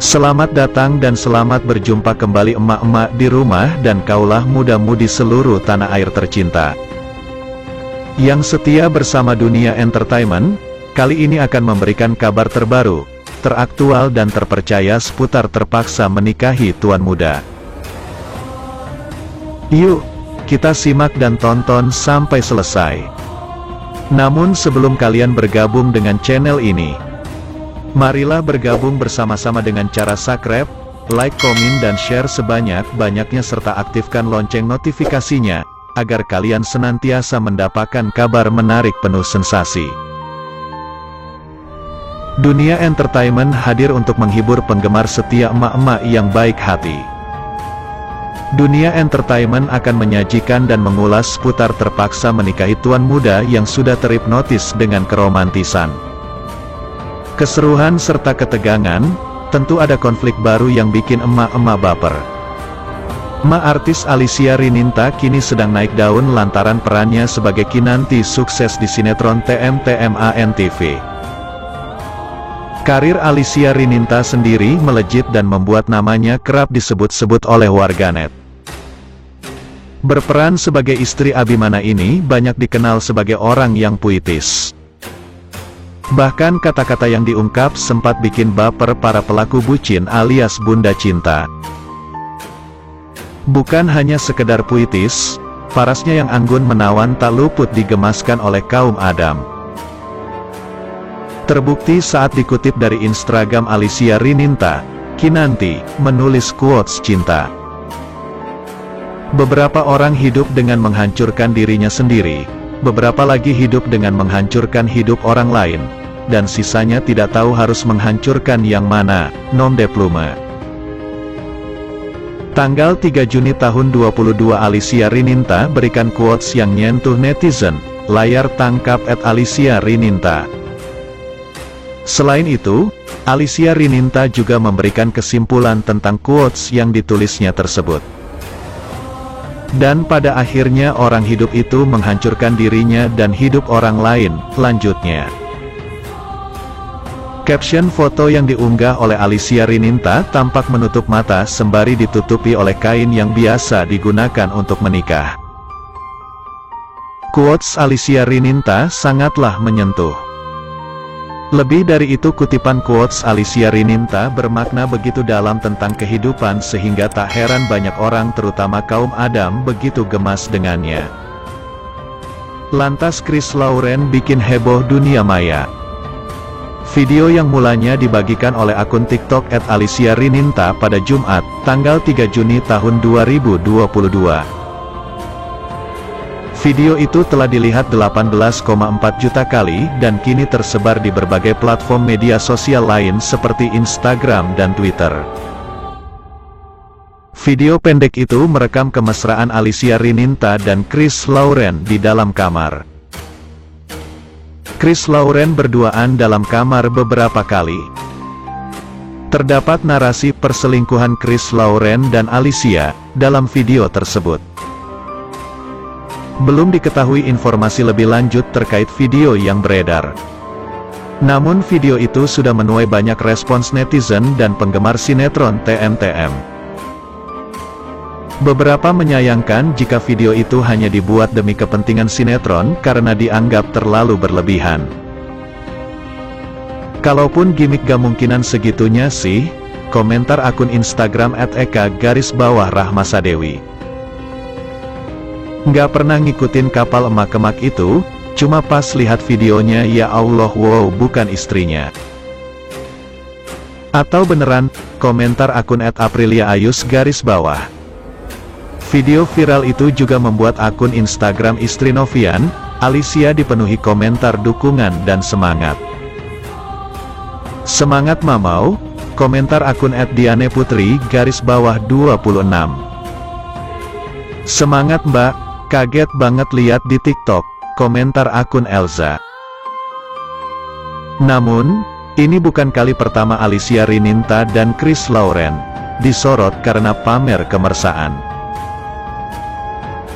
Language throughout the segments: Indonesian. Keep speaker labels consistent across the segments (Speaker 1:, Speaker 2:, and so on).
Speaker 1: Selamat datang dan selamat berjumpa kembali emak-emak di rumah dan kaulah muda-mudi seluruh tanah air tercinta yang setia bersama Dunia Entertainment. Kali ini akan memberikan kabar terbaru, teraktual dan terpercaya seputar terpaksa menikahi tuan muda. Yuk, kita simak dan tonton sampai selesai. Namun sebelum kalian bergabung dengan channel ini, marilah bergabung bersama-sama dengan cara subscribe, like, komen dan share sebanyak-banyaknya serta aktifkan lonceng notifikasinya, agar kalian senantiasa mendapatkan kabar menarik penuh sensasi. Dunia Entertainment hadir untuk menghibur penggemar setia emak-emak yang baik hati. Dunia Entertainment akan menyajikan dan mengulas seputar terpaksa menikahi tuan muda yang sudah terhipnotis dengan keromantisan, keseruan serta ketegangan. Tentu ada konflik baru yang bikin emak-emak baper. Emak artis Alicia Rininta kini sedang naik daun lantaran perannya sebagai Kinanti sukses di sinetron TM-TM ANTV. Karir Alicia Rininta sendiri melejit dan membuat namanya kerap disebut-sebut oleh warganet. Berperan sebagai istri Abimana ini banyak dikenal sebagai orang yang puitis. Bahkan kata-kata yang diungkap sempat bikin baper para pelaku bucin alias Bunda Cinta. Bukan hanya sekedar puitis, parasnya yang anggun menawan tak luput digemaskan oleh kaum Adam. Terbukti saat dikutip dari Instagram Alicia Rininta, Kinanti menulis quotes cinta. Beberapa orang hidup dengan menghancurkan dirinya sendiri, beberapa lagi hidup dengan menghancurkan hidup orang lain, dan sisanya tidak tahu harus menghancurkan yang mana, nom de plume. Tanggal 3 Juni tahun 2022 Alicia Rininta berikan quotes yang nyentuh netizen, layar tangkap @Alicia Rininta. Selain itu, Alicia Rininta juga memberikan kesimpulan tentang quotes yang ditulisnya tersebut. Dan pada akhirnya orang hidup itu menghancurkan dirinya dan hidup orang lain, lanjutnya. Caption foto yang diunggah oleh Alicia Rininta tampak menutup mata sembari ditutupi oleh kain yang biasa digunakan untuk menikah. Quotes Alicia Rininta sangatlah menyentuh. Lebih dari itu, kutipan quotes Alicia Rininta bermakna begitu dalam tentang kehidupan sehingga tak heran banyak orang terutama kaum Adam begitu gemas dengannya. Lantas Chris Lauren bikin heboh dunia maya. Video yang mulanya dibagikan oleh akun TikTok @Alicia Rininta pada Jumat, tanggal 3 Juni tahun 2022. Video itu telah dilihat 18,4 juta kali dan kini tersebar di berbagai platform media sosial lain seperti Instagram dan Twitter. Video pendek itu merekam kemesraan Alicia Rininta dan Chris Lauren di dalam kamar. Chris Lauren berduaan dalam kamar beberapa kali. Terdapat narasi perselingkuhan Chris Lauren dan Alicia dalam video tersebut. Belum diketahui informasi lebih lanjut terkait video yang beredar. Namun video itu sudah menuai banyak respons netizen dan penggemar sinetron TM-TM. Beberapa menyayangkan jika video itu hanya dibuat demi kepentingan sinetron karena dianggap terlalu berlebihan. Kalaupun gimmick gak mungkinan segitunya sih, komentar akun Instagram @eka_rahmasadewi. Nggak pernah ngikutin kapal emak-emak itu, cuma pas lihat videonya ya Allah wow bukan istrinya. Atau beneran, komentar akun @apriliaayus_. Video viral itu juga membuat akun Instagram istri Novian, Alicia dipenuhi komentar dukungan dan semangat. Semangat mamau, komentar akun @dianeputri_26. Semangat mbak, kaget banget lihat di TikTok, komentar akun Elza. Namun, ini bukan kali pertama Alicia Rininta dan Chris Lauren disorot karena pamer kemersaan.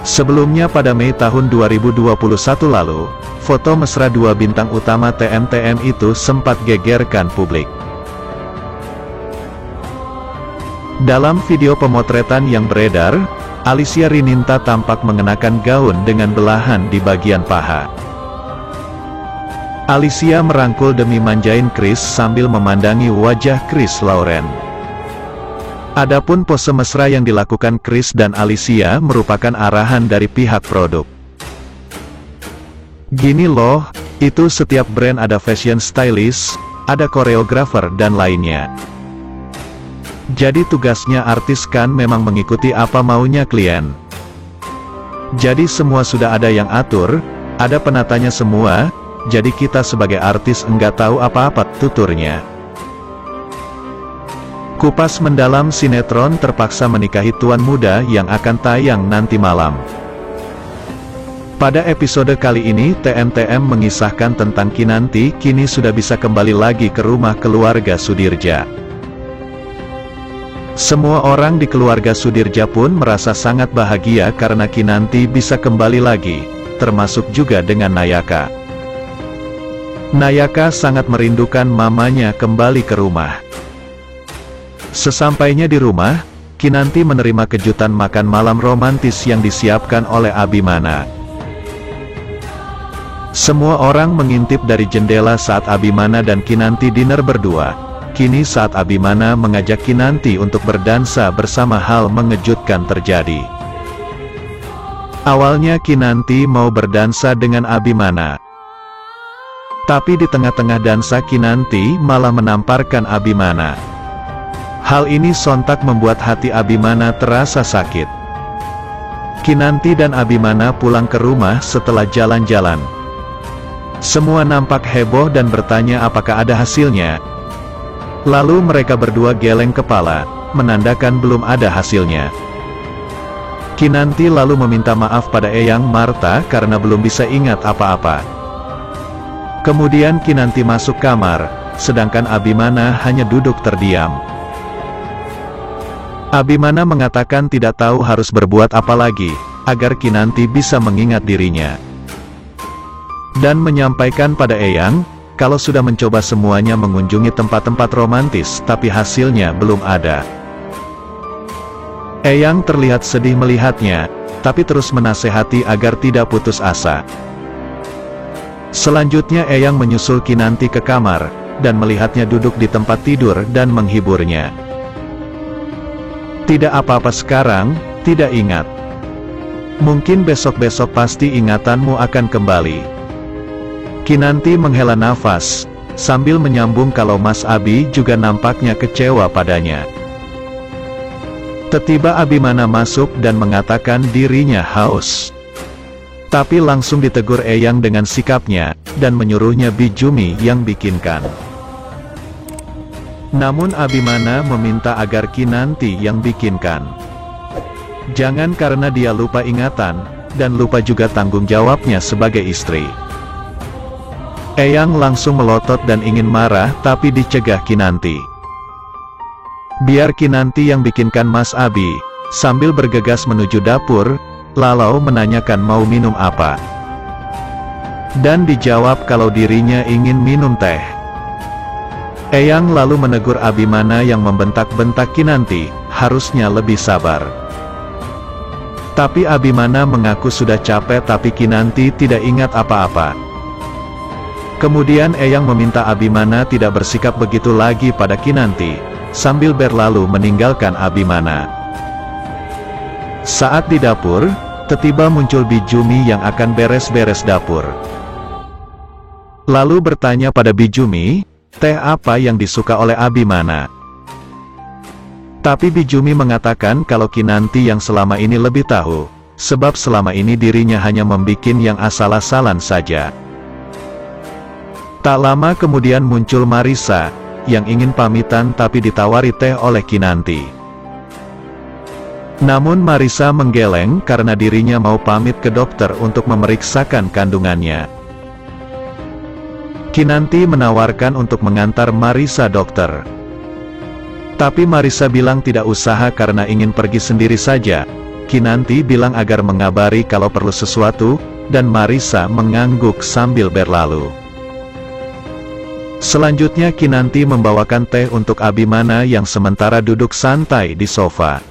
Speaker 1: Sebelumnya pada Mei tahun 2021 lalu, foto mesra dua bintang utama TM-TM itu sempat gegerkan publik. Dalam video pemotretan yang beredar, Alicia Rininta tampak mengenakan gaun dengan belahan di bagian paha. Alicia merangkul demi manjain Chris sambil memandangi wajah Chris Lauren. Adapun pose mesra yang dilakukan Chris dan Alicia merupakan arahan dari pihak produk. Gini loh, itu setiap brand ada fashion stylist, ada koreografer dan lainnya. Jadi tugasnya artis kan memang mengikuti apa maunya klien. Jadi semua sudah ada yang atur, ada penatanya semua, jadi kita sebagai artis enggak tahu apa-apa, tuturnya. Kupas mendalam sinetron terpaksa menikahi tuan muda yang akan tayang nanti malam. Pada episode kali ini TMTM mengisahkan tentang Kinanti kini sudah bisa kembali lagi ke rumah keluarga Sudirja. Semua orang di keluarga Sudirja pun merasa sangat bahagia karena Kinanti bisa kembali lagi, termasuk juga dengan Nayaka. Nayaka sangat merindukan mamanya kembali ke rumah. Sesampainya di rumah, Kinanti menerima kejutan makan malam romantis yang disiapkan oleh Abimana. Semua orang mengintip dari jendela saat Abimana dan Kinanti dinner berdua. Kini saat Abimana mengajak Kinanti untuk berdansa bersama, hal mengejutkan terjadi. Awalnya Kinanti mau berdansa dengan Abimana. Tapi di tengah-tengah dansa Kinanti malah menamparkan Abimana. Hal ini sontak membuat hati Abimana terasa sakit. Kinanti dan Abimana pulang ke rumah setelah jalan-jalan. Semua nampak heboh dan bertanya apakah ada hasilnya. Lalu mereka berdua geleng kepala, menandakan belum ada hasilnya. Kinanti lalu meminta maaf pada Eyang Marta karena belum bisa ingat apa-apa. Kemudian Kinanti masuk kamar, sedangkan Abimana hanya duduk terdiam. Abimana mengatakan tidak tahu harus berbuat apa lagi, agar Kinanti bisa mengingat dirinya. Dan menyampaikan pada Eyang, kalau sudah mencoba semuanya mengunjungi tempat-tempat romantis tapi hasilnya belum ada. Eyang terlihat sedih melihatnya, tapi terus menasehati agar tidak putus asa. Selanjutnya Eyang menyusul Kinanti ke kamar, dan melihatnya duduk di tempat tidur dan menghiburnya. Tidak apa-apa sekarang, tidak ingat. Mungkin besok-besok pasti ingatanmu akan kembali. Kinanti menghela nafas, sambil menyambung kalau Mas Abi juga nampaknya kecewa padanya. Tiba-tiba Abimana masuk dan mengatakan dirinya haus. Tapi langsung ditegur Eyang dengan sikapnya, dan menyuruhnya Bijumi yang bikinkan. Namun Abimana meminta agar Kinanti yang bikinkan. Jangan karena dia lupa ingatan, dan lupa juga tanggung jawabnya sebagai istri. Eyang langsung melotot dan ingin marah tapi dicegah Kinanti. Biar Kinanti yang bikinkan Mas Abi, sambil bergegas menuju dapur, lalu menanyakan mau minum apa. Dan dijawab kalau dirinya ingin minum teh. Eyang lalu menegur Abimana yang membentak-bentak Kinanti, harusnya lebih sabar. Tapi Abimana mengaku sudah capek tapi Kinanti tidak ingat apa-apa. Kemudian Eyang meminta Abimana tidak bersikap begitu lagi pada Kinanti, sambil berlalu meninggalkan Abimana. Saat di dapur, tiba-tiba muncul Bijumi yang akan beres-beres dapur. Lalu bertanya pada Bijumi, teh apa yang disuka oleh Abimana. Tapi Bijumi mengatakan kalau Kinanti yang selama ini lebih tahu, sebab selama ini dirinya hanya membikin yang asal-asalan saja. Tak lama kemudian muncul Marissa, yang ingin pamitan tapi ditawari teh oleh Kinanti. Namun Marissa menggeleng karena dirinya mau pamit ke dokter untuk memeriksakan kandungannya. Kinanti menawarkan untuk mengantar Marissa dokter. Tapi Marissa bilang tidak usah karena ingin pergi sendiri saja. Kinanti bilang agar mengabari kalau perlu sesuatu, dan Marissa mengangguk sambil berlalu. Selanjutnya Kinanti membawakan teh untuk Abimana yang sementara duduk santai di sofa.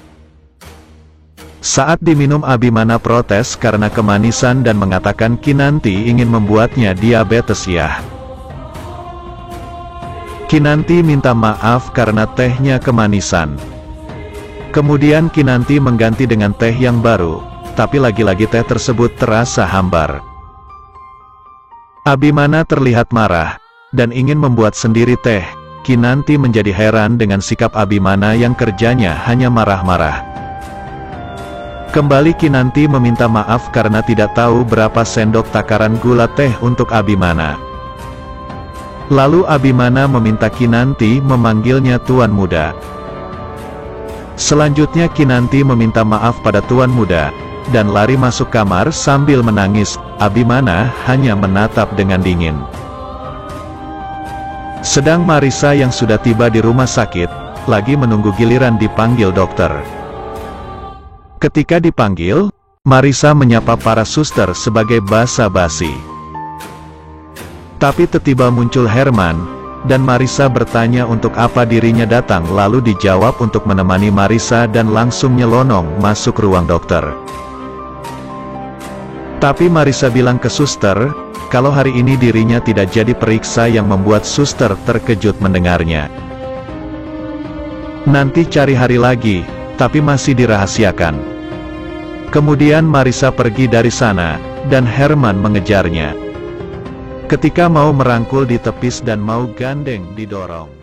Speaker 1: Saat diminum Abimana protes karena kemanisan dan mengatakan Kinanti ingin membuatnya diabetes ya. Kinanti minta maaf karena tehnya kemanisan. Kemudian Kinanti mengganti dengan teh yang baru, tapi lagi-lagi teh tersebut terasa hambar. Abimana terlihat marah dan ingin membuat sendiri teh. Kinanti menjadi heran dengan sikap Abimana yang kerjanya hanya marah-marah. Kembali Kinanti meminta maaf karena tidak tahu berapa sendok takaran gula teh untuk Abimana. Lalu Abimana meminta Kinanti memanggilnya Tuan Muda. Selanjutnya Kinanti meminta maaf pada Tuan Muda, dan lari masuk kamar sambil menangis. Abimana hanya menatap dengan dingin. Sedang Marissa yang sudah tiba di rumah sakit, lagi menunggu giliran dipanggil dokter. Ketika dipanggil, Marissa menyapa para suster sebagai basa-basi. Tapi tiba-tiba muncul Herman, dan Marissa bertanya untuk apa dirinya datang, lalu dijawab untuk menemani Marissa dan langsung nyelonong masuk ruang dokter. Tapi Marissa bilang ke suster, kalau hari ini dirinya tidak jadi periksa, yang membuat suster terkejut mendengarnya. Nanti cari hari lagi, tapi masih dirahasiakan. Kemudian Marissa pergi dari sana, dan Herman mengejarnya. Ketika mau merangkul ditepis dan mau gandeng didorong.